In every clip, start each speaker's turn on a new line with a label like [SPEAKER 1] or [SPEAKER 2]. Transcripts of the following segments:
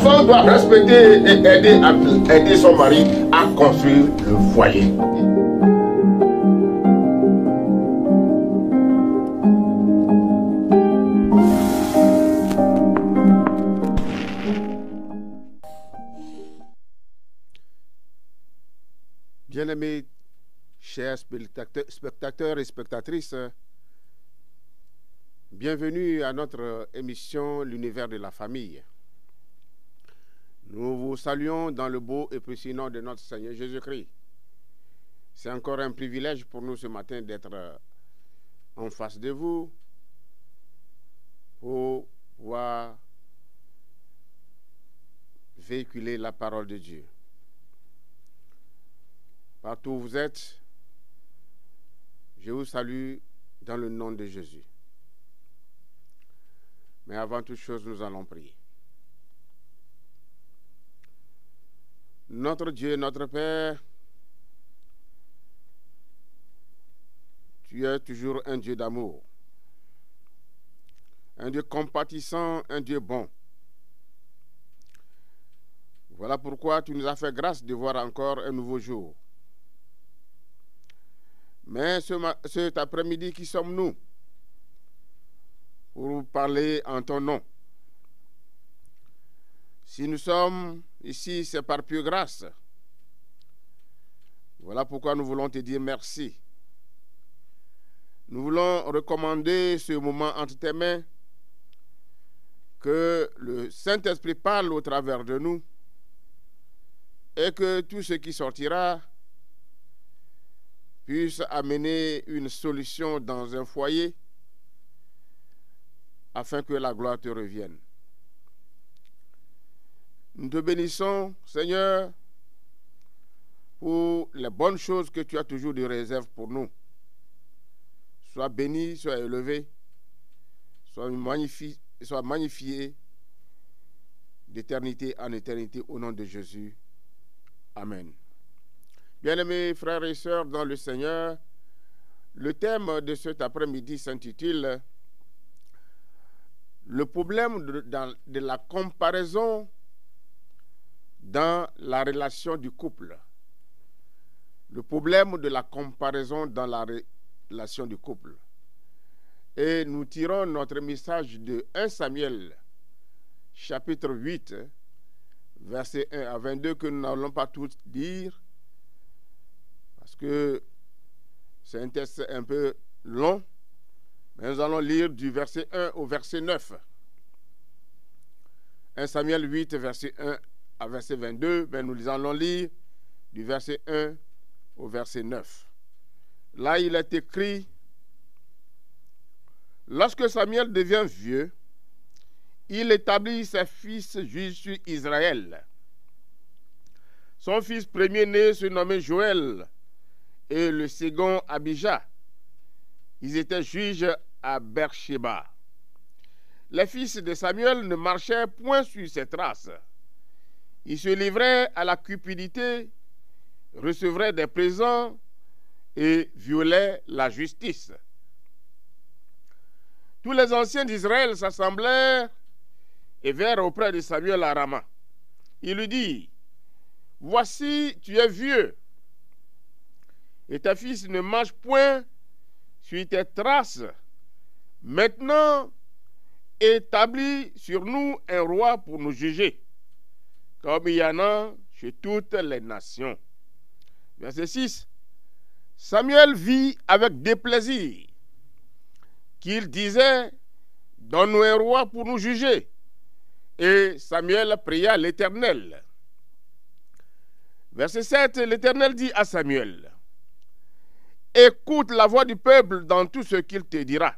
[SPEAKER 1] femme doit respecter et aider son mari à construire le foyer.
[SPEAKER 2] Bien-aimés, chers spectateurs et spectatrices, bienvenue à notre émission L'univers de la famille. Nous vous saluons dans le beau et précieux nom de notre Seigneur Jésus-Christ. C'est encore un privilège pour nous ce matin d'être en face de vous pour pouvoir véhiculer la parole de Dieu. Partout où vous êtes, je vous salue dans le nom de Jésus. Mais avant toute chose, nous allons prier. Notre Dieu, notre Père, tu es toujours un Dieu d'amour, un Dieu compatissant, un Dieu bon. Voilà pourquoi tu nous as fait grâce de voir encore un nouveau jour. Mais cet après-midi, qui sommes-nous pour vous parler en ton nom? Si nous sommes ici, c'est par pure grâce. Voilà pourquoi nous voulons te dire merci. Nous voulons recommander ce moment entre tes mains, que le Saint-Esprit parle au travers de nous et que tout ce qui sortira puisse amener une solution dans un foyer afin que la gloire te revienne. Nous te bénissons, Seigneur, pour les bonnes choses que tu as toujours de réserve pour nous. Sois béni, sois élevé, sois magnifié d'éternité en éternité au nom de Jésus. Amen. Bien-aimés frères et sœurs dans le Seigneur, le thème de cet après-midi s'intitule « Le problème de la comparaison dans la relation du couple ». Le problème de la comparaison dans la relation du couple. Et nous tirons notre message de 1 Samuel, chapitre 8, versets 1 à 22, que nous n'allons pas tous dire, parce que c'est un texte un peu long, mais nous allons lire du verset 1 au verset 9. 1 Samuel 8, verset 1 à verset 22, mais nous allons lire du verset 1 au verset 9. Là, il est écrit: lorsque Samuel devient vieux, il établit ses fils juges sur Israël. Son fils premier-né se nommait Joël, et le second Abijah. Ils étaient juges à Beersheba. Les fils de Samuel ne marchaient point sur ses traces. Ils se livraient à la cupidité, recevraient des présents et violaient la justice. Tous les anciens d'Israël s'assemblèrent et vinrent auprès de Samuel à Rama. Il lui dit: voici, tu es vieux, et tes fils ne marchent point sur tes traces. Maintenant, établis sur nous un roi pour nous juger, comme il y en a chez toutes les nations. Verset 6. Samuel vit avec déplaisir qu'il disait: donne-nous un roi pour nous juger. Et Samuel pria l'Éternel. Verset 7, l'Éternel dit à Samuel: écoute la voix du peuple dans tout ce qu'il te dira,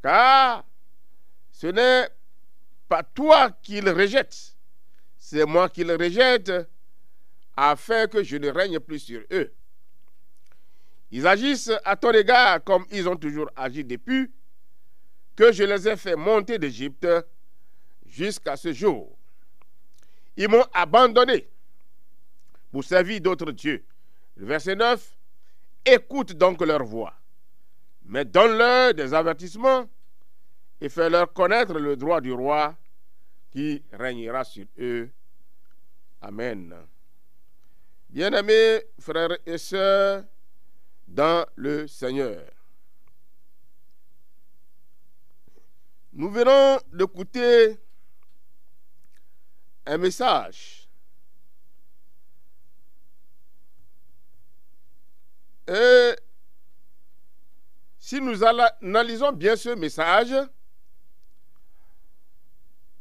[SPEAKER 2] car ce n'est pas toi qu'il rejette, c'est moi qu'il rejette, afin que je ne règne plus sur eux. Ils agissent à ton égard comme ils ont toujours agi depuis que je les ai fait monter d'Égypte jusqu'à ce jour. Ils m'ont abandonné pour servir d'autres dieux. Le verset 9, écoute donc leur voix, mais donne-leur des avertissements et fais-leur connaître le droit du roi, qui régnera sur eux. Amen. Bien-aimés frères et sœurs dans le Seigneur, nous venons d'écouter un message. Et si nous analysons bien ce message,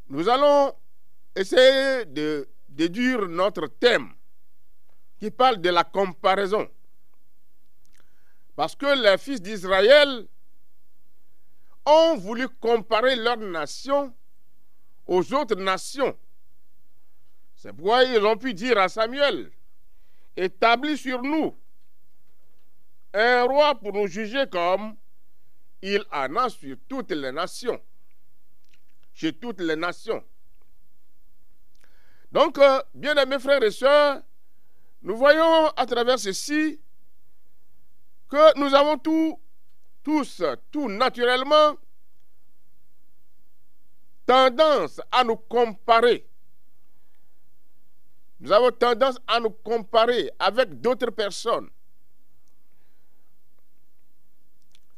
[SPEAKER 2] nous allons essayer de déduire notre thème qui parle de la comparaison. Parce que les fils d'Israël ont voulu comparer leur nation aux autres nations. C'est pourquoi ils ont pu dire à Samuel, « Établis sur nous un roi pour nous juger comme il en a sur toutes les nations. » Chez toutes les nations. Donc, bien-aimés frères et sœurs, nous voyons à travers ceci que nous avons tous naturellement, tendance à nous comparer. Nous avons tendance à nous comparer avec d'autres personnes.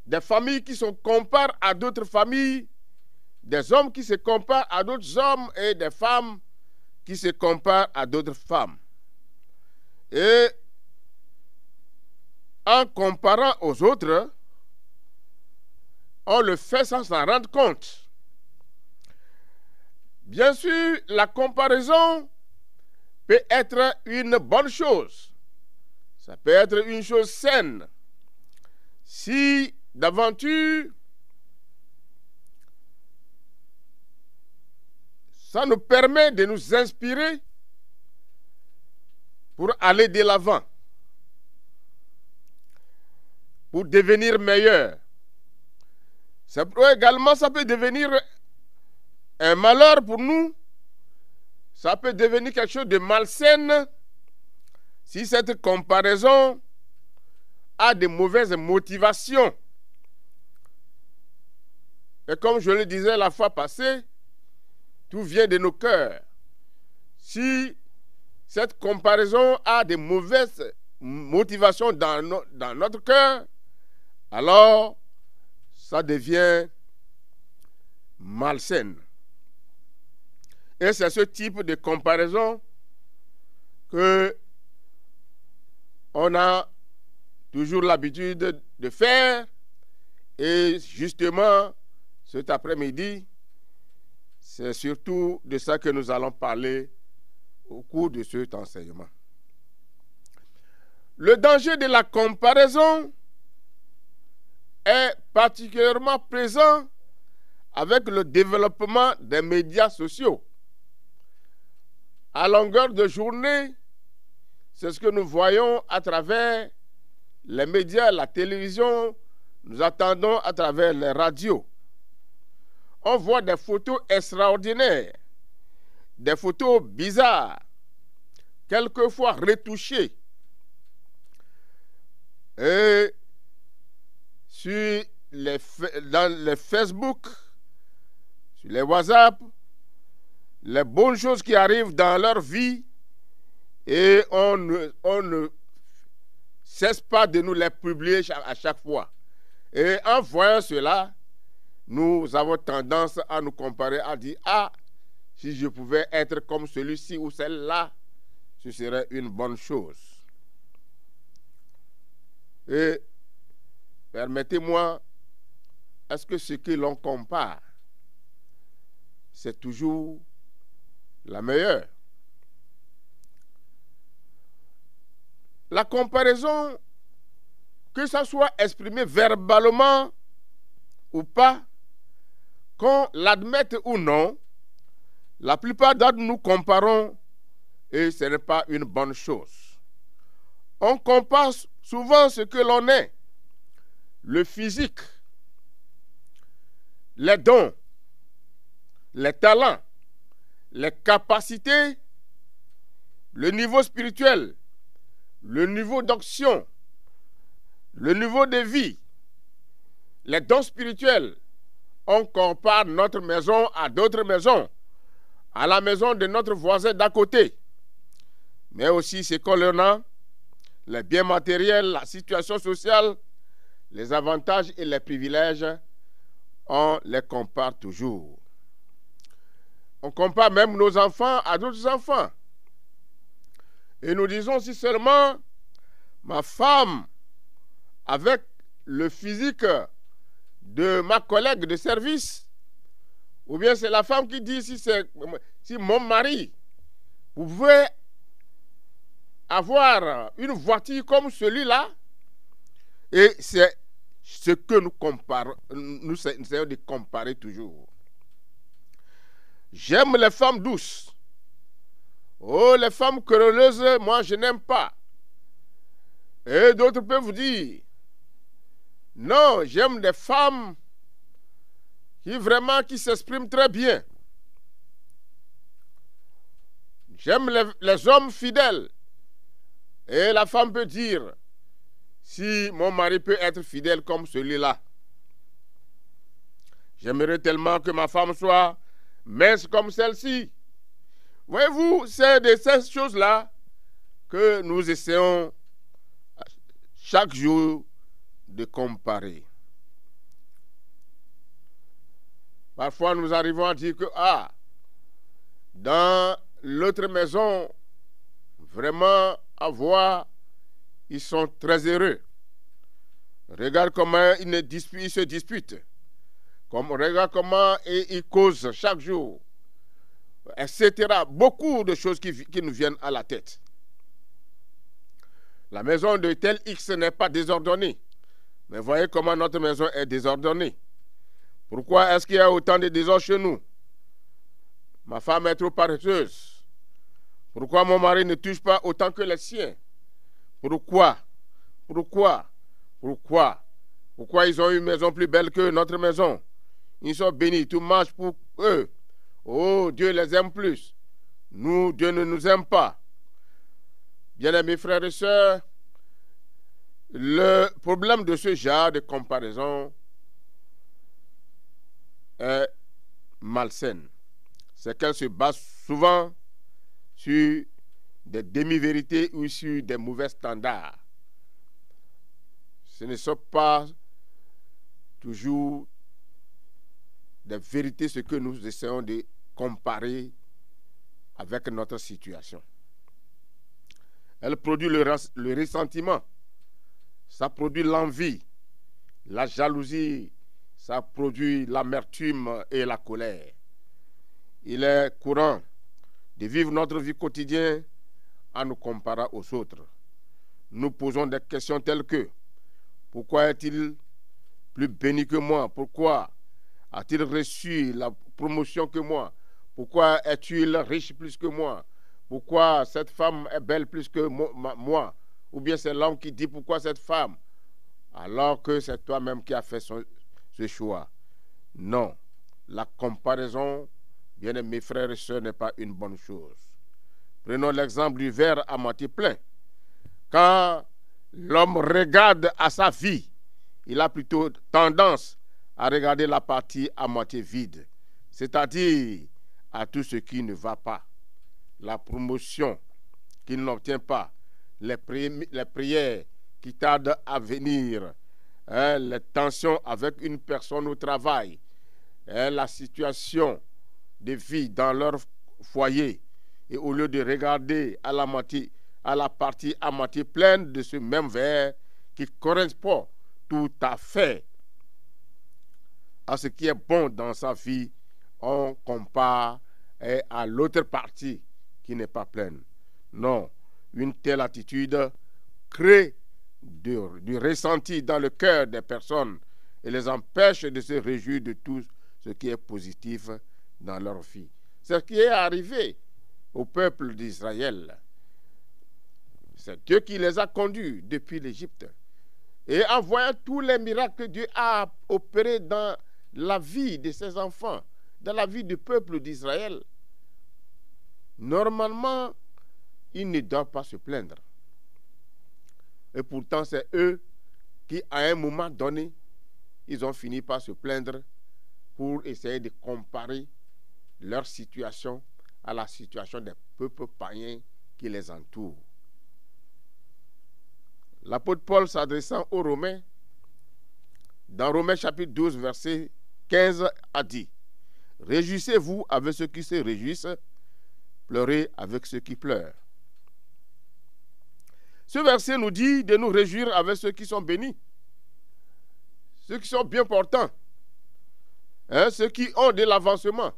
[SPEAKER 2] Des familles qui se comparent à d'autres familles, des hommes qui se comparent à d'autres hommes et des femmes qui se comparent à d'autres femmes. Et en comparant aux autres, on le fait sans s'en rendre compte. Bien sûr, la comparaison peut être une bonne chose. Ça peut être une chose saine. Si d'aventure, ça nous permet de nous inspirer pour aller de l'avant, pour devenir meilleur. Également, ça peut devenir un malheur pour nous. Ça peut devenir quelque chose de malsain si cette comparaison a de mauvaises motivations. Et comme je le disais la fois passée, tout vient de nos cœurs. Si cette comparaison a de mauvaises motivations dans notre cœur, alors ça devient malsain. Et c'est ce type de comparaison que on a toujours l'habitude de faire. Et justement, cet après-midi, c'est surtout de ça que nous allons parler au cours de cet enseignement. Le danger de la comparaison est particulièrement présent avec le développement des médias sociaux. À longueur de journée, c'est ce que nous voyons à travers les médias, la télévision, nous attendons à travers les radios. On voit des photos extraordinaires, des photos bizarres, quelquefois retouchées. Et dans les Facebook, sur les WhatsApp, les bonnes choses qui arrivent dans leur vie, et on ne cesse pas de nous les publier à chaque fois. Et en voyant cela, nous avons tendance à nous comparer, à dire, ah, si je pouvais être comme celui-ci ou celle-là, ce serait une bonne chose. Et permettez-moi, est-ce que ce que l'on compare, c'est toujours la meilleure? La comparaison, que ça soit exprimé verbalement ou pas, qu'on l'admette ou non, la plupart d'entre nous comparons et ce n'est pas une bonne chose. On compare souvent ce que l'on est, le physique, les dons, les talents, les capacités, le niveau spirituel, le niveau d'action, le niveau de vie, les dons spirituels. On compare notre maison à d'autres maisons. à la maison de notre voisin d'à côté, mais aussi ce qu'on a, les biens matériels, la situation sociale, les avantages et les privilèges, on les compare toujours. On compare même nos enfants à d'autres enfants. Et nous disons si seulement ma femme, avec le physique de ma collègue de service, ou bien c'est la femme qui dit si mon mari pouvait avoir une voiture comme celui-là, et c'est ce que nous comparons, nous essayons de comparer toujours. J'aime les femmes douces. Oh, les femmes querelleuses, moi je n'aime pas. Et d'autres peuvent vous dire, non, j'aime des femmes qui s'expriment très bien. J'aime les hommes fidèles. Et la femme peut dire, si mon mari peut être fidèle comme celui-là, j'aimerais tellement que ma femme soit mince comme celle-ci. Voyez-vous, c'est de ces choses-là que nous essayons chaque jour de comparer. Parfois, nous arrivons à dire que, dans l'autre maison, vraiment, à voir, ils sont très heureux. Regarde comment ils se disputent. Regarde comment ils causent chaque jour, etc. Beaucoup de choses qui nous viennent à la tête. La maison de tel X n'est pas désordonnée. Mais voyez comment notre maison est désordonnée. Pourquoi est-ce qu'il y a autant de désordre chez nous? Ma femme est trop paresseuse. Pourquoi mon mari ne touche pas autant que les siens? Pourquoi ils ont une maison plus belle que notre maison? Ils sont bénis, tout marche pour eux. Oh, Dieu les aime plus. Nous, Dieu ne nous aime pas. Bien-aimés frères et sœurs, le problème de ce genre de comparaison est malsaine. C'est qu'elle se base souvent sur des demi-vérités ou sur des mauvais standards. Ce ne sont pas toujours des vérités ce que nous essayons de comparer avec notre situation. Elle produit le ressentiment, ça produit l'envie, la jalousie, ça produit l'amertume et la colère. Il est courant de vivre notre vie quotidienne en nous comparant aux autres. Nous posons des questions telles que: pourquoi est-il plus béni que moi? Pourquoi a-t-il reçu la promotion que moi? Pourquoi est-il riche plus que moi? Pourquoi cette femme est belle plus que moi? Ou bien c'est l'homme qui dit pourquoi cette femme? Alors que c'est toi-même qui as fait ce choix. Non, la comparaison, bien aimés frères et sœurs, n'est pas une bonne chose. Prenons l'exemple du verre à moitié plein. Quand l'homme regarde à sa vie, il a plutôt tendance à regarder la partie à moitié vide, c'est-à-dire à tout ce qui ne va pas, la promotion qu'il n'obtient pas, les prières qui tardent à venir, les tensions avec une personne au travail, la situation de vie dans leur foyer. Et au lieu de regarder à la partie à moitié pleine de ce même verre qui correspond tout à fait à ce qui est bon dans sa vie, on compare à l'autre partie qui n'est pas pleine. Non, une telle attitude crée du ressenti dans le cœur des personnes et les empêche de se réjouir de tout ce qui est positif dans leur vie. C'est ce qui est arrivé au peuple d'Israël. C'est Dieu qui les a conduits depuis l'Égypte. Et en voyant tous les miracles que Dieu a opérés dans la vie de ses enfants, dans la vie du peuple d'Israël, normalement, ils ne doivent pas se plaindre. Et pourtant, c'est eux qui, à un moment donné, ils ont fini par se plaindre pour essayer de comparer leur situation à la situation des peuples païens qui les entourent. L'apôtre Paul s'adressant aux Romains, dans Romains chapitre 12, verset 15, a dit: réjouissez-vous avec ceux qui se réjouissent, pleurez avec ceux qui pleurent. Ce verset nous dit de nous réjouir avec ceux qui sont bénis, ceux qui sont bien portants, ceux qui ont de l'avancement,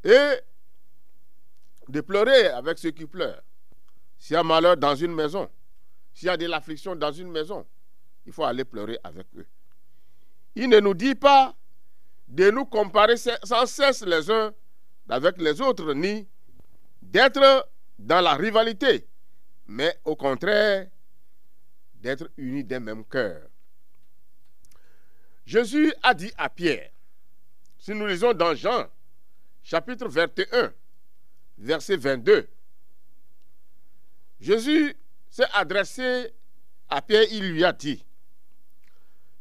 [SPEAKER 2] et de pleurer avec ceux qui pleurent. S'il y a malheur dans une maison, s'il y a de l'affliction dans une maison, il faut aller pleurer avec eux. Il ne nous dit pas de nous comparer sans cesse les uns avec les autres, ni d'être dans la rivalité, mais au contraire, d'être unis d'un même cœur. Jésus a dit à Pierre, si nous lisons dans Jean, chapitre 21, verset 22, Jésus s'est adressé à Pierre, il lui a dit: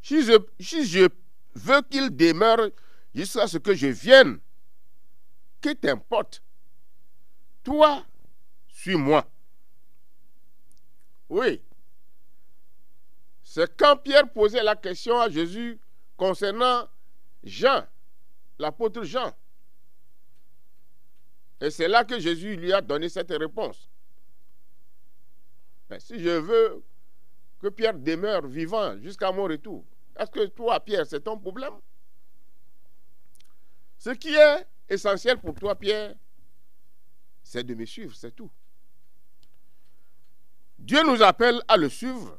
[SPEAKER 2] si je veux qu'il demeure jusqu'à ce que je vienne, que t'importe? Toi, suis-moi. Oui. C'est quand Pierre posait la question à Jésus concernant Jean, l'apôtre Jean. Et c'est là que Jésus lui a donné cette réponse. Mais si je veux que Pierre demeure vivant jusqu'à mon retour, est-ce que toi, Pierre, c'est ton problème? Ce qui est essentiel pour toi, Pierre, c'est de me suivre, c'est tout. Dieu nous appelle à le suivre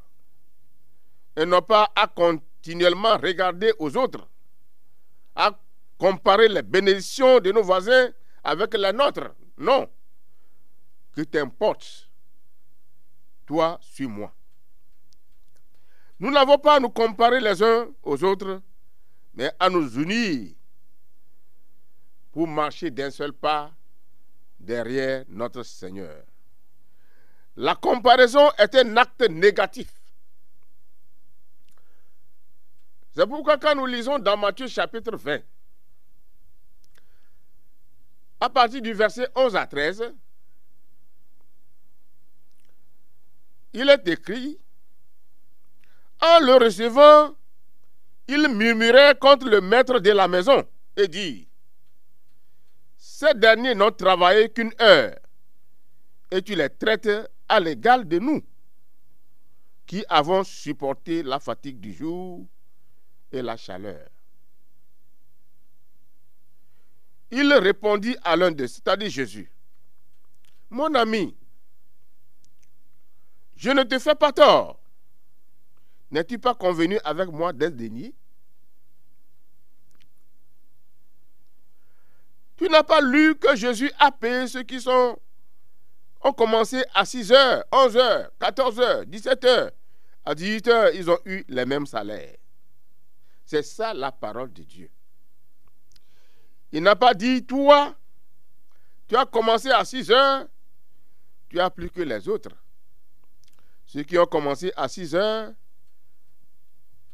[SPEAKER 2] et non pas à continuellement regarder aux autres, à comparer les bénédictions de nos voisins avec les nôtres. Non. Que t'importe? Toi, suis-moi. Nous n'avons pas à nous comparer les uns aux autres, mais à nous unir pour marcher d'un seul pas derrière notre Seigneur. La comparaison est un acte négatif. C'est pourquoi quand nous lisons dans Matthieu chapitre 20, à partir du verset 11 à 13, il est écrit: en le recevant, il murmurait contre le maître de la maison et dit: ces derniers n'ont travaillé qu'une heure, et tu les traites à l'égal de nous, qui avons supporté la fatigue du jour et la chaleur. Il répondit à l'un d'eux, c'est-à-dire Jésus: mon ami, je ne te fais pas tort. N'es-tu pas convenu avec moi d'être dénié? Tu n'as pas lu que Jésus a payé ceux qui ont commencé à 6 heures, 11 heures, 14 heures, 17 heures. À 18 heures, ils ont eu les mêmes salaires. C'est ça la parole de Dieu. Il n'a pas dit: toi, tu as commencé à 6 heures, tu as plus que les autres. Ceux qui ont commencé à 6 heures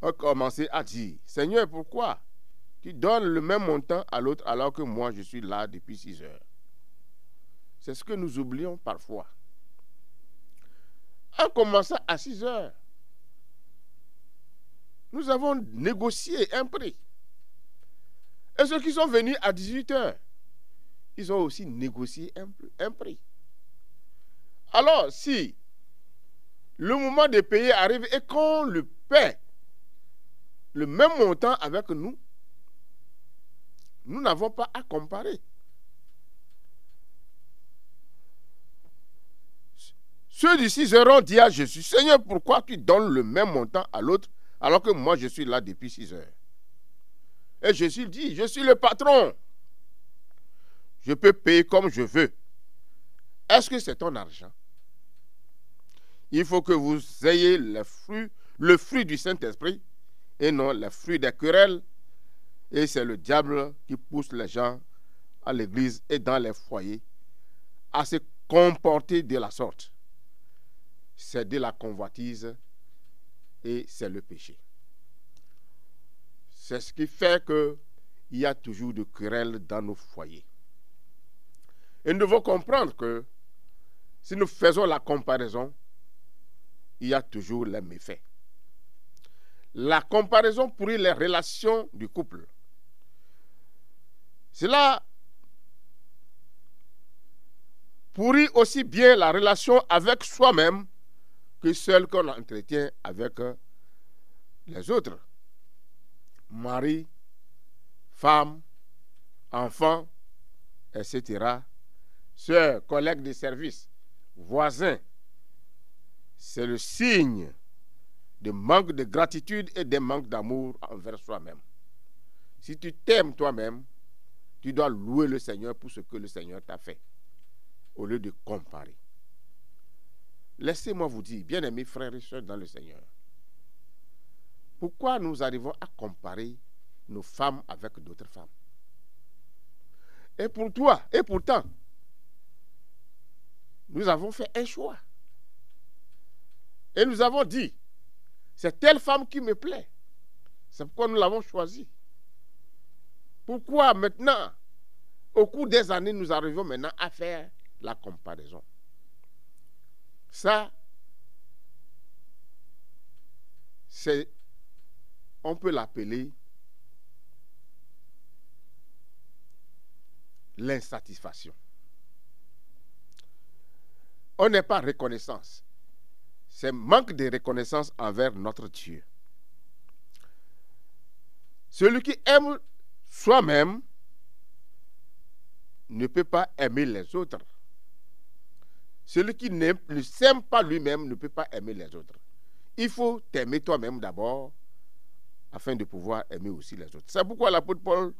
[SPEAKER 2] ont commencé à dire: Seigneur, pourquoi tu donnes le même montant à l'autre alors que moi je suis là depuis 6 heures? C'est ce que nous oublions parfois. En commençant à 6 heures, nous avons négocié un prix. Et ceux qui sont venus à 18 heures, ils ont aussi négocié un prix. Alors, si le moment de payer arrive et qu'on le paie le même montant avec nous, nous n'avons pas à comparer. Ceux du 6 heures ont dit à Jésus: Seigneur, pourquoi tu donnes le même montant à l'autre alors que moi je suis là depuis 6 heures? Et Jésus dit: je suis le patron. Je peux payer comme je veux. Est-ce que c'est ton argent? Il faut que vous ayez le fruit du Saint-Esprit et non les fruits des querelles. Et c'est le diable qui pousse les gens à l'église et dans les foyers à se comporter de la sorte. C'est de la convoitise et c'est le péché. C'est ce qui fait qu'il y a toujours de querelles dans nos foyers. Et nous devons comprendre que si nous faisons la comparaison, il y a toujours les méfaits. La comparaison pourrit les relations du couple. Cela pourrit aussi bien la relation avec soi-même que celle qu'on entretient avec les autres. Mari, femme, enfant, etc. Sœurs, collègues de service, voisins. C'est le signe de manque de gratitude et de manque d'amour envers soi-même. Si tu t'aimes toi-même, tu dois louer le Seigneur pour ce que le Seigneur t'a fait, au lieu de comparer. Laissez-moi vous dire, bien-aimés frères et sœurs dans le Seigneur, pourquoi nous arrivons à comparer nos femmes avec d'autres femmes? Et pour toi, et pourtant, nous avons fait un choix. Et nous avons dit, c'est telle femme qui me plaît. C'est pourquoi nous l'avons choisie. Pourquoi maintenant, au cours des années, nous arrivons maintenant à faire la comparaison? Ça, on peut l'appeler l'insatisfaction. On n'est pas reconnaissance. C'est manque de reconnaissance envers notre Dieu. Celui qui aime soi-même ne peut pas aimer les autres. Celui qui ne s'aime pas lui-même ne peut pas aimer les autres. Il faut t'aimer toi-même d'abord afin de pouvoir aimer aussi les autres. C'est pourquoi l'apôtre Paul,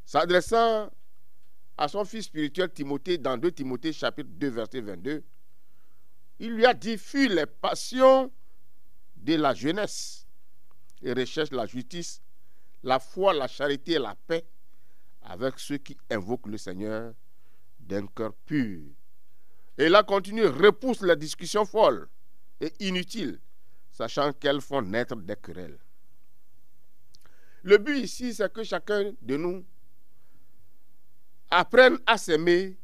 [SPEAKER 2] s'adressant à son fils spirituel Timothée, dans 2 Timothée chapitre 2 verset 22, il lui a dit: fuis les passions de la jeunesse et recherche la justice, la foi, la charité et la paix avec ceux qui invoquent le Seigneur d'un cœur pur. Et là continue, repousse les discussions folles et inutiles, sachant qu'elles font naître des querelles. Le but ici, c'est que chacun de nous apprenne à s'aimer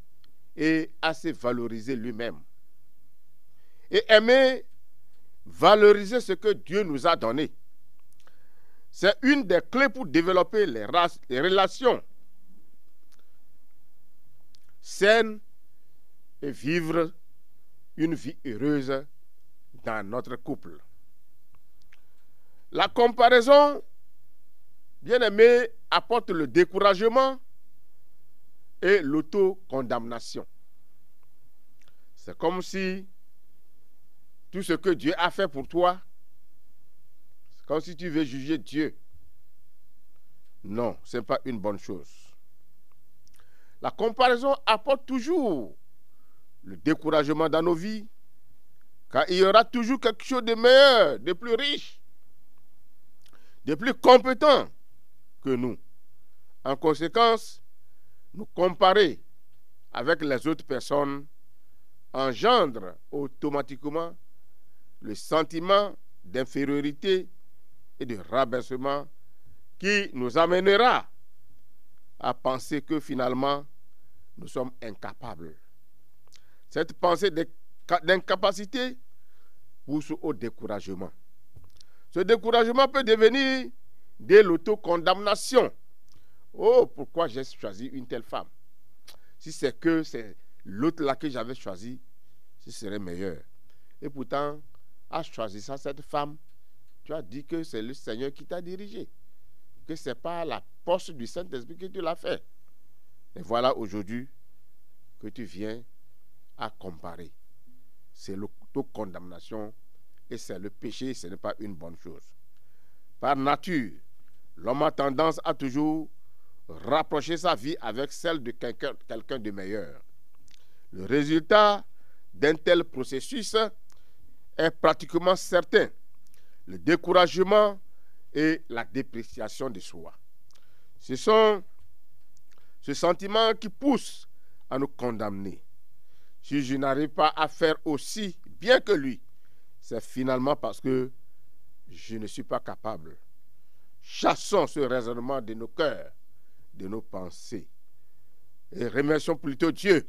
[SPEAKER 2] et à se valoriser lui-même. Et aimer, valoriser ce que Dieu nous a donné. C'est une des clés pour développer les relations saines et vivre une vie heureuse dans notre couple. La comparaison, bien aimé, apporte le découragement et l'autocondamnation. C'est comme si tout ce que Dieu a fait pour toi, c'est comme si tu veux juger Dieu. Non, ce n'est pas une bonne chose. La comparaison apporte toujours le découragement dans nos vies, car il y aura toujours quelque chose de meilleur, de plus riche, de plus compétent que nous. En conséquence, nous comparer avec les autres personnes engendre automatiquement le sentiment d'infériorité et de rabaissement qui nous amènera à penser que finalement nous sommes incapables. Cette pensée d'incapacité pousse au découragement. Ce découragement peut devenir de l'autocondamnation. Oh, pourquoi j'ai choisi une telle femme? Si c'est que c'est l'autre là que j'avais choisi, ce serait meilleur. Et pourtant, en choisissant cette femme, tu as dit que c'est le Seigneur qui t'a dirigé, que ce n'est pas la force du Saint-Esprit que tu l'as fait. Et voilà aujourd'hui que tu viens à comparer. C'est l'autocondamnation et c'est le péché, ce n'est pas une bonne chose. Par nature, l'homme a tendance à toujours rapprocher sa vie avec celle de quelqu'un de meilleur. Le résultat d'un tel processus est pratiquement certain: le découragement et la dépréciation de soi. Ce sont ce sentiment qui pousse à nous condamner. Si je n'arrive pas à faire aussi bien que lui, c'est finalement parce que je ne suis pas capable. Chassons ce raisonnement de nos cœurs, de nos pensées. Et remercions plutôt Dieu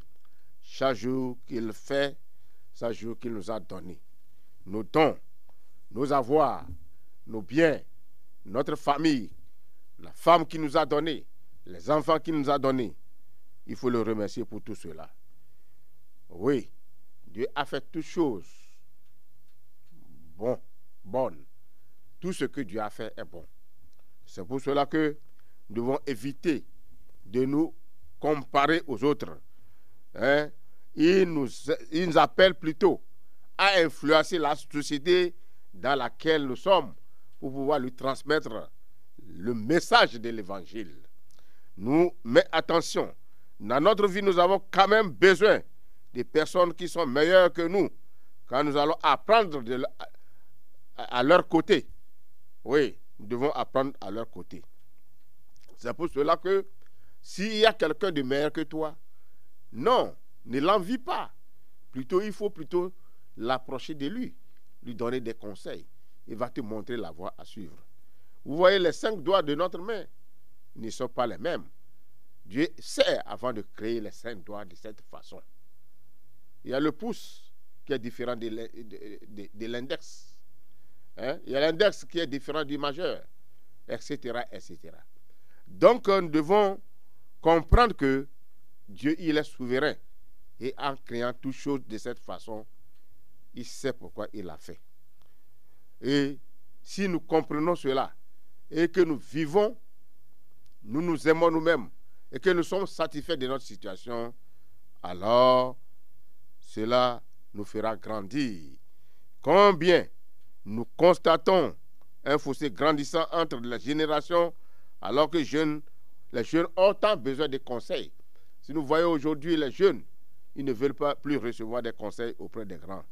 [SPEAKER 2] chaque jour qu'il fait, chaque jour qu'il nous a donné. Nos dons, nos avoirs, nos biens, notre famille, la femme qui nous a donné, les enfants qu'il nous a donnés. Il faut le remercier pour tout cela. Oui, Dieu a fait toutes choses bonnes. Tout ce que Dieu a fait est bon. C'est pour cela que nous devons éviter de nous comparer aux autres. Hein? Il nous appelle plutôt à influencer la société dans laquelle nous sommes pour pouvoir lui transmettre le message de l'évangile. Mais attention, dans notre vie, nous avons quand même besoin des personnes qui sont meilleures que nous, quand nous allons apprendre à leur côté. Oui, nous devons apprendre à leur côté. C'est pour cela que s'il y a quelqu'un de meilleur que toi, non, ne l'envie pas. Il faut plutôt l'approcher de lui donner des conseils. Il va te montrer la voie à suivre. Vous voyez, les 5 doigts de notre main ne sont pas les mêmes. Dieu sait avant de créer les 5 doigts de cette façon. Il y a le pouce qui est différent de l'index. Hein? Il y a l'index qui est différent du majeur, etc., etc. Donc, nous devons comprendre que Dieu, il est souverain. Et en créant toutes choses de cette façon, il sait pourquoi il l'a fait. Et si nous comprenons cela, et que nous vivons, nous nous aimons nous-mêmes, et que nous sommes satisfaits de notre situation, alors cela nous fera grandir. Combien nous constatons un fossé grandissant entre les générations, alors que les jeunes ont tant besoin de conseils. Si nous voyons aujourd'hui les jeunes, ils ne veulent pas plus recevoir des conseils auprès des grands.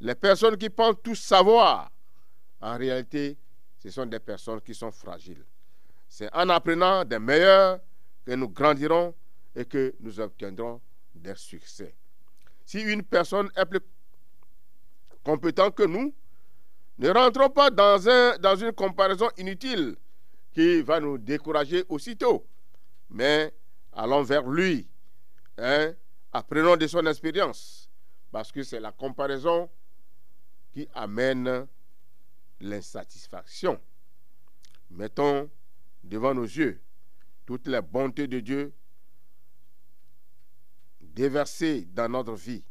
[SPEAKER 2] Les personnes qui pensent tout savoir, en réalité, ce sont des personnes qui sont fragiles. C'est en apprenant des meilleurs que nous grandirons et que nous obtiendrons des succès. Si une personne est plus compétente que nous, ne rentrons pas dans une comparaison inutile qui va nous décourager aussitôt, mais allons vers lui. Apprenons de son expérience, parce que c'est la comparaison qui amène l'insatisfaction. Mettons devant nos yeux toutes les bontés de Dieu déversées dans notre vie,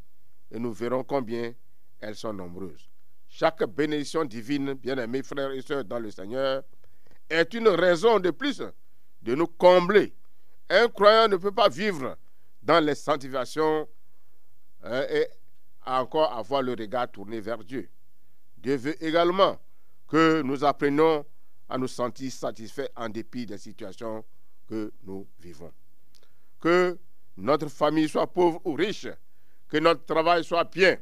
[SPEAKER 2] et nous verrons combien elles sont nombreuses. Chaque bénédiction divine, bien-aimés frères et sœurs dans le Seigneur, est une raison de plus de nous combler. Un croyant ne peut pas vivre dans les sanctifications et encore avoir le regard tourné vers Dieu. Dieu veut également que nous apprenions à nous sentir satisfaits en dépit des situations que nous vivons. Que notre famille soit pauvre ou riche, que notre travail soit bien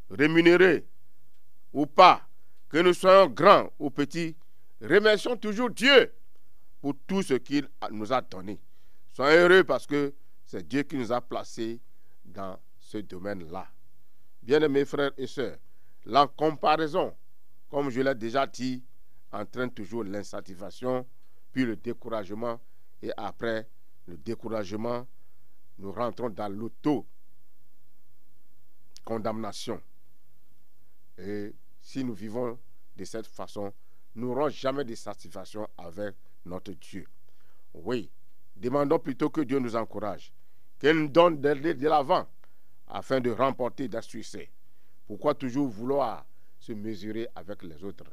[SPEAKER 2] rémunéré ou pas, que nous soyons grands ou petits, remercions toujours Dieu pour tout ce qu'il nous a donné. Soyons heureux parce que c'est Dieu qui nous a placés dans ce domaine-là. Bien-aimés frères et sœurs, la comparaison, comme je l'ai déjà dit, entraîne toujours l'insatisfaction, puis le découragement, et après le découragement, nous rentrons dans l'auto-condamnation. Et si nous vivons de cette façon, nous n'aurons jamais de satisfaction avec notre Dieu. Oui, demandons plutôt que Dieu nous encourage, qu'il nous donne de l'avant afin de remporter des succès. Pourquoi toujours vouloir se mesurer avec les autres?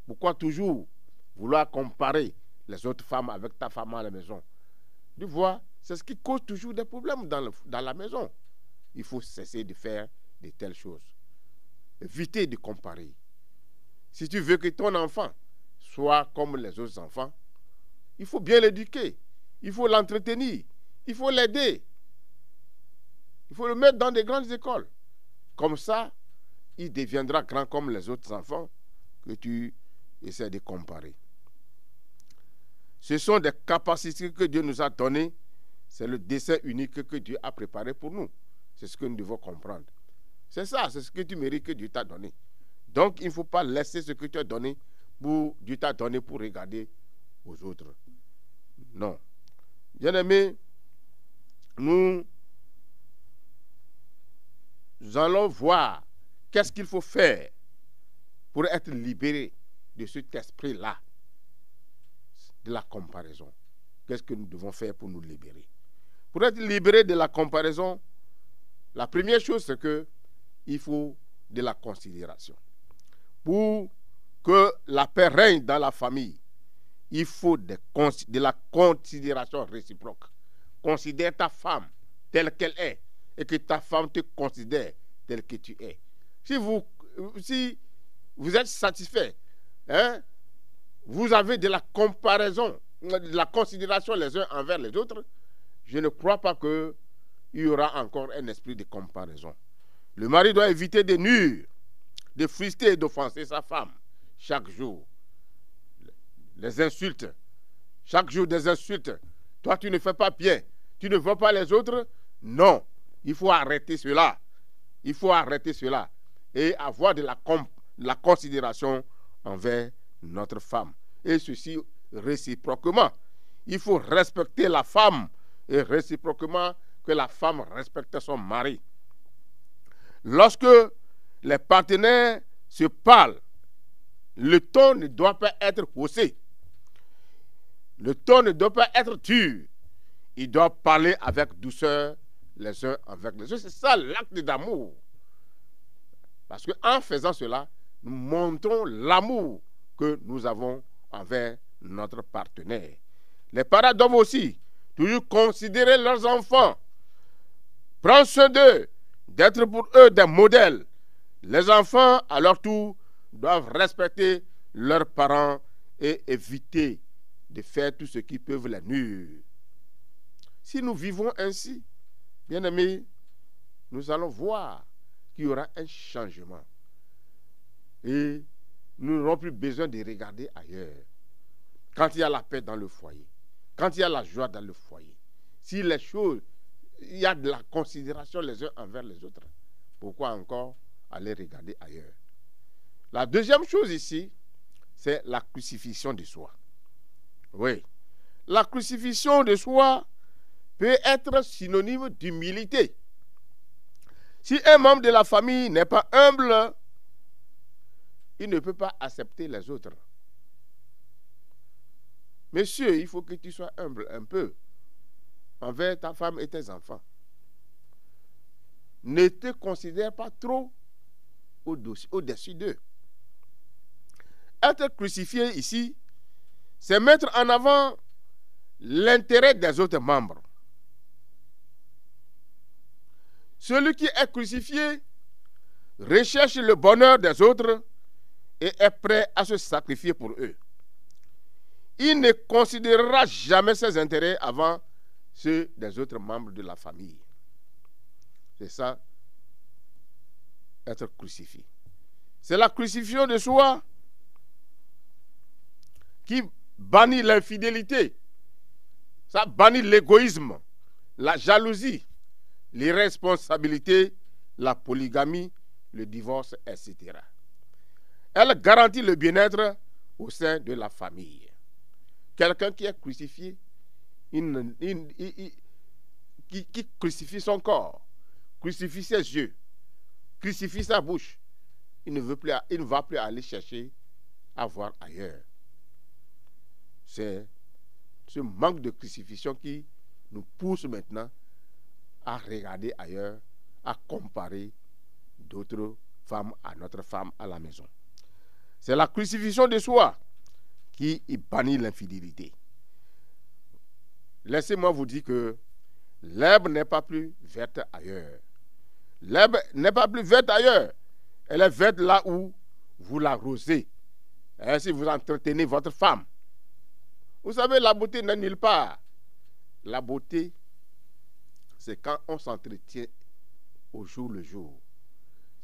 [SPEAKER 2] Pourquoi toujours vouloir comparer les autres femmes avec ta femme à la maison? Tu vois, c'est ce qui cause toujours des problèmes dans la maison. Il faut cesser de faire de telles choses. Éviter de comparer. Si tu veux que ton enfant soit comme les autres enfants, il faut bien l'éduquer. Il faut l'entretenir. Il faut l'aider. Il faut le mettre dans des grandes écoles. Comme ça, il deviendra grand comme les autres enfants que tu essaies de comparer. Ce sont des capacités que Dieu nous a données. C'est le dessein unique que Dieu a préparé pour nous. C'est ce que nous devons comprendre. C'est ça, c'est ce que tu mérites que Dieu t'a donné. Donc, il ne faut pas laisser ce que tu as donné Dieu t'a donné pour regarder aux autres. Non. Bien-aimés, nous allons voir qu'est-ce qu'il faut faire pour être libéré de cet esprit-là, de la comparaison. Qu'est-ce que nous devons faire pour nous libérer? Pour être libéré de la comparaison, la première chose, c'est qu'il faut de la considération. Pour que la paix règne dans la famille, il faut de la considération réciproque. Considère ta femme telle qu'elle est et que ta femme te considère telle que tu es. Si vous êtes satisfait, hein, vous avez de la comparaison, de la considération les uns envers les autres, je ne crois pas qu'il y aura encore un esprit de comparaison. Le mari doit éviter de nuire, de frustrer et d'offenser sa femme chaque jour. Les insultes, chaque jour des insultes. Toi, tu ne fais pas bien, tu ne vois pas les autres. Non, il faut arrêter cela. Il faut arrêter cela et avoir de la considération envers notre femme. Et ceci réciproquement. Il faut respecter la femme et réciproquement que la femme respecte son mari. Lorsque les partenaires se parlent, le ton ne doit pas être haussé. Le ton ne doit pas être dur. Ils doivent parler avec douceur les uns avec les autres. C'est ça l'acte d'amour. Parce qu'en faisant cela, nous montrons l'amour que nous avons envers notre partenaire. Les parents doivent aussi toujours considérer leurs enfants, prendre soin d'eux, d'être pour eux des modèles. Les enfants, à leur tour, doivent respecter leurs parents et éviter de faire tout ce qui peut les nuire. Si nous vivons ainsi, bien-aimés, nous allons voir qu'il y aura un changement. Et nous n'aurons plus besoin de regarder ailleurs. Quand il y a la paix dans le foyer, quand il y a la joie dans le foyer, si les choses, il y a de la considération les uns envers les autres, pourquoi encore aller regarder ailleurs? La deuxième chose ici, c'est la crucifixion de soi. Oui, la crucifixion de soi peut être synonyme d'humilité. Si un membre de la famille n'est pas humble, il ne peut pas accepter les autres. Monsieur, il faut que tu sois humble un peu envers ta femme et tes enfants. Ne te considère pas trop au-dessus d'eux. Être crucifié ici, c'est mettre en avant l'intérêt des autres membres. Celui qui est crucifié recherche le bonheur des autres et est prêt à se sacrifier pour eux. Il ne considérera jamais ses intérêts avant ceux des autres membres de la famille. C'est ça, être crucifié. C'est la crucifixion de soi qui bannit l'infidélité. Ça bannit l'égoïsme, la jalousie, l'irresponsabilité, la polygamie, le divorce, etc. Elle garantit le bien-être au sein de la famille. Quelqu'un qui est crucifié, qui crucifie son corps, crucifie ses yeux, crucifie sa bouche, il ne va plus aller chercher à voir ailleurs. C'est ce manque de crucifixion qui nous pousse maintenant à regarder ailleurs, à comparer d'autres femmes à notre femme à la maison. C'est la crucifixion de soi qui bannit l'infidélité. Laissez-moi vous dire que l'herbe n'est pas plus verte ailleurs. L'herbe n'est pas plus verte ailleurs. Elle est verte là où vous l'arrosez. Et si vous entretenez votre femme. Vous savez, la beauté n'est nulle part. La beauté, c'est quand on s'entretient au jour le jour.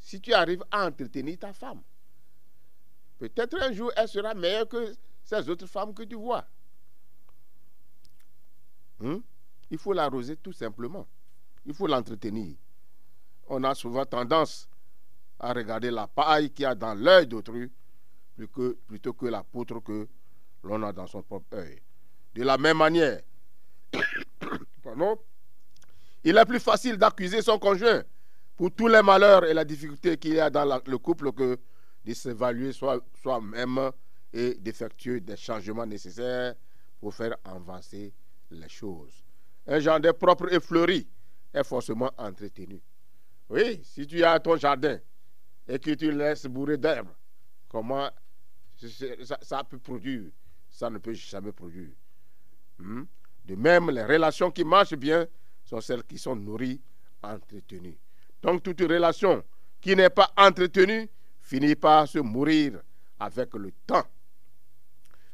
[SPEAKER 2] Si tu arrives à entretenir ta femme, peut-être un jour elle sera meilleure que ces autres femmes que tu vois. Il faut l'arroser tout simplement. Il faut l'entretenir. On a souvent tendance à regarder la paille qu'il y a dans l'œil d'autrui plutôt que la poutre que l'on a dans son propre œil. De la même manière, pardon, il est plus facile d'accuser son conjoint pour tous les malheurs et la difficulté qu'il y a dans le couple que de s'évaluer soi-même et d'effectuer des changements nécessaires pour faire avancer les choses. Un jardin propre et fleuri est forcément entretenu. Oui, si tu as ton jardin et que tu le laisses bourrer d'herbe, comment ça peut produire? Ça ne peut jamais produire. De même, les relations qui marchent bien sont celles qui sont nourries, entretenues. Donc, toute relation qui n'est pas entretenue finit par se mourir avec le temps.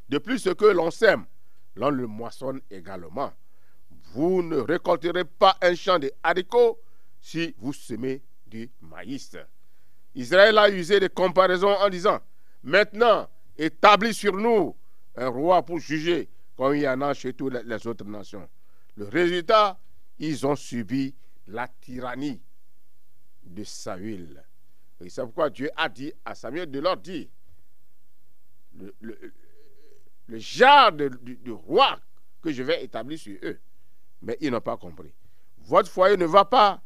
[SPEAKER 2] De plus, ce que l'on sème, l'on le moissonne également. Vous ne récolterez pas un champ de haricots si vous semez du maïs. Israël a usé de comparaisons en disant, maintenant, établis sur nous un roi pour juger, comme il y en a chez toutes les autres nations. Le résultat, ils ont subi la tyrannie de Saül. Et c'est pourquoi Dieu a dit à Samuel de leur dire, le genre de roi que je vais établir sur eux. Mais ils n'ont pas compris. Votre foyer ne va pas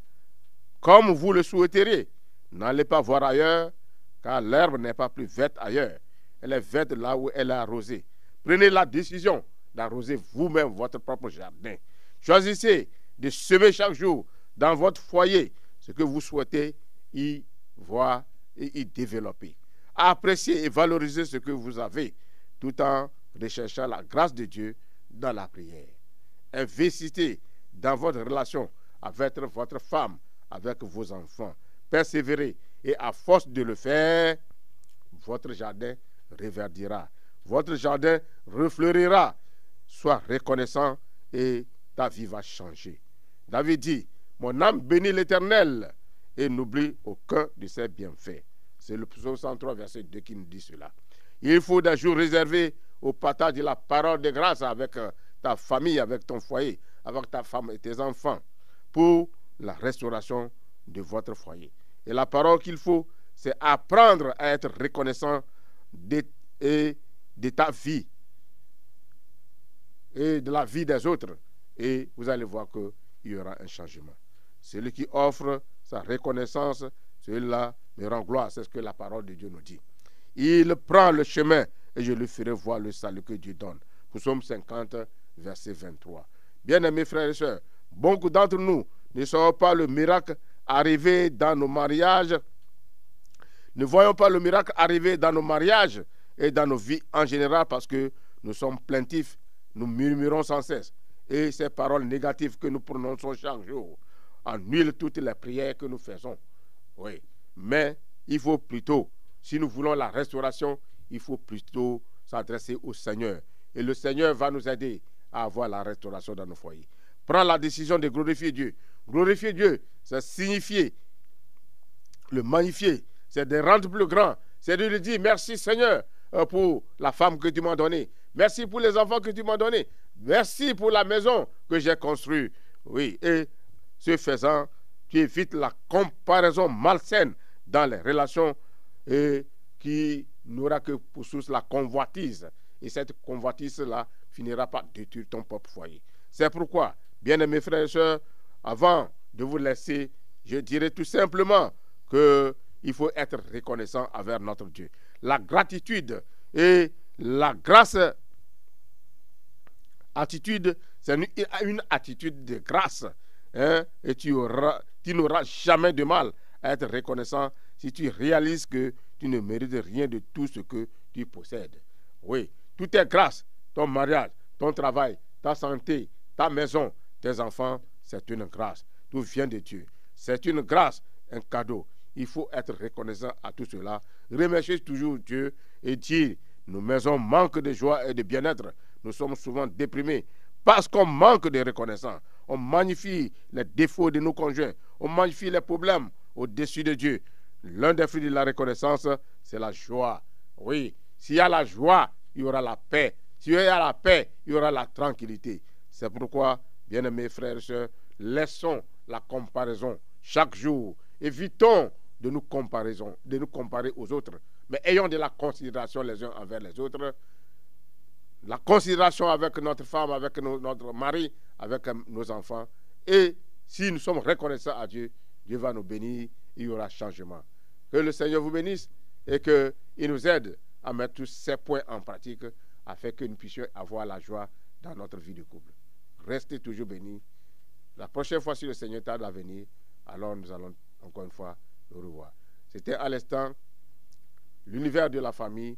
[SPEAKER 2] comme vous le souhaiteriez. N'allez pas voir ailleurs, car l'herbe n'est pas plus verte ailleurs. Elle est verte là où elle est arrosée. Prenez la décision d'arroser vous-même votre propre jardin. Choisissez de semer chaque jour dans votre foyer ce que vous souhaitez y voir et y développer. Appréciez et valorisez ce que vous avez tout en recherchant la grâce de Dieu dans la prière. Investissez dans votre relation avec votre femme, avec vos enfants. Persévérez et à force de le faire, votre jardin reverdira. Votre jardin refleurira. Sois reconnaissant et ta vie va changer. David dit, mon âme bénit l'Éternel et n'oublie aucun de ses bienfaits. C'est le psaume 103, verset 2 qui nous dit cela. Il faut des jours réservés au partage de la parole de grâce avec ta famille, avec ton foyer, avec ta femme et tes enfants, pour la restauration de votre foyer. Et la parole qu'il faut, c'est apprendre à être reconnaissant de ta vie et de la vie des autres. Et vous allez voir qu'il y aura un changement. Celui qui offre sa reconnaissance, celui-là me rend gloire. C'est ce que la parole de Dieu nous dit. Il prend le chemin et je lui ferai voir le salut que Dieu donne. Psaume 50, verset 23. Bien-aimés frères et sœurs, beaucoup d'entre nous ne savons pas le miracle arriver dans nos mariages. Ne voyons pas le miracle arriver dans nos mariages et dans nos vies en général parce que nous sommes plaintifs, nous murmurons sans cesse. Et ces paroles négatives que nous prononçons chaque jour annulent toutes les prières que nous faisons. Oui, mais il faut plutôt, si nous voulons la restauration, il faut plutôt s'adresser au Seigneur. Et le Seigneur va nous aider à avoir la restauration dans nos foyers. Prends la décision de glorifier Dieu. Glorifier Dieu, c'est signifier, le magnifier, c'est de rendre plus grand, c'est de lui dire merci Seigneur pour la femme que tu m'as donnée. Merci pour les enfants que tu m'as donnés. Merci pour la maison que j'ai construite. Oui, et ce faisant, tu évites la comparaison malsaine dans les relations et qui n'aura que pour source la convoitise. Et cette convoitise-là finira par détruire ton propre foyer. C'est pourquoi, bien-aimés frères et sœurs, avant de vous laisser, je dirais tout simplement qu'il faut être reconnaissant envers notre Dieu. La gratitude et la grâce, attitude, c'est une attitude de grâce. Hein? Et tu n'auras jamais de mal à être reconnaissant si tu réalises que tu ne mérites rien de tout ce que tu possèdes. Oui, tout est grâce. Ton mariage, ton travail, ta santé, ta maison, tes enfants, c'est une grâce. Tout vient de Dieu. C'est une grâce, un cadeau. Il faut être reconnaissant à tout cela. Remercier toujours Dieu et dire, nos maisons manquent de joie et de bien-être. Nous sommes souvent déprimés parce qu'on manque de reconnaissance. On magnifie les défauts de nos conjoints. On magnifie les problèmes au-dessus de Dieu. L'un des fruits de la reconnaissance, c'est la joie. Oui, s'il y a la joie, il y aura la paix. S'il y a la paix, il y aura la tranquillité. C'est pourquoi, bien-aimés frères et sœurs, laissons la comparaison chaque jour. Évitons de nous comparer aux autres. Mais ayons de la considération les uns envers les autres. La considération avec notre femme, avec notre mari, avec nos enfants. Et si nous sommes reconnaissants à Dieu, Dieu va nous bénir, il y aura changement. Que le Seigneur vous bénisse et qu'il nous aide à mettre tous ces points en pratique afin que nous puissions avoir la joie dans notre vie de couple. Restez toujours bénis. La prochaine fois, si le Seigneur tarde à venir, alors nous allons encore une fois nous revoir. C'était à l'instant l'univers de la famille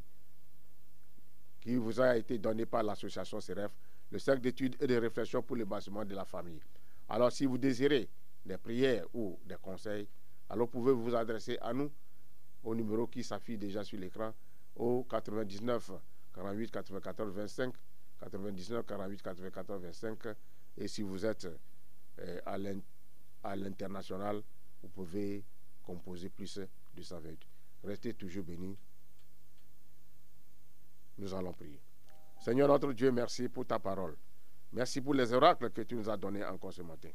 [SPEAKER 2] qui vous a été donné par l'association CEREF, le cercle d'études et de réflexion pour le bâtiment de la famille. Alors, si vous désirez des prières ou des conseils, alors pouvez vous adresser à nous au numéro qui s'affiche déjà sur l'écran, au 99 48 94 25, 99 48 94 25. Et si vous êtes à l'international, vous pouvez composer plus 228. Restez toujours bénis. Nous allons prier. Seigneur notre Dieu, merci pour ta parole. Merci pour les oracles que tu nous as donnés encore ce matin.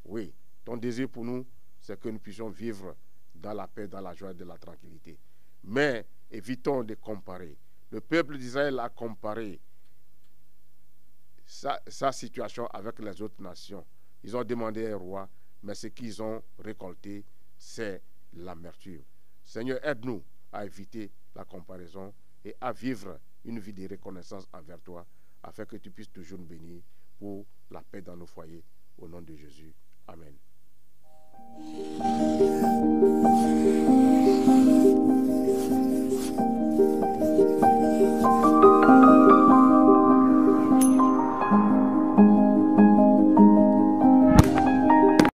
[SPEAKER 2] Oui, ton désir pour nous, c'est que nous puissions vivre dans la paix, dans la joie et de la tranquillité. Mais évitons de comparer. Le peuple d'Israël a comparé sa situation avec les autres nations. Ils ont demandé un roi, mais ce qu'ils ont récolté, c'est l'amertume. Seigneur, aide-nous à éviter la comparaison et à vivre une vie de reconnaissance envers toi, afin que tu puisses toujours nous bénir pour la paix dans nos foyers. Au nom de Jésus. Amen.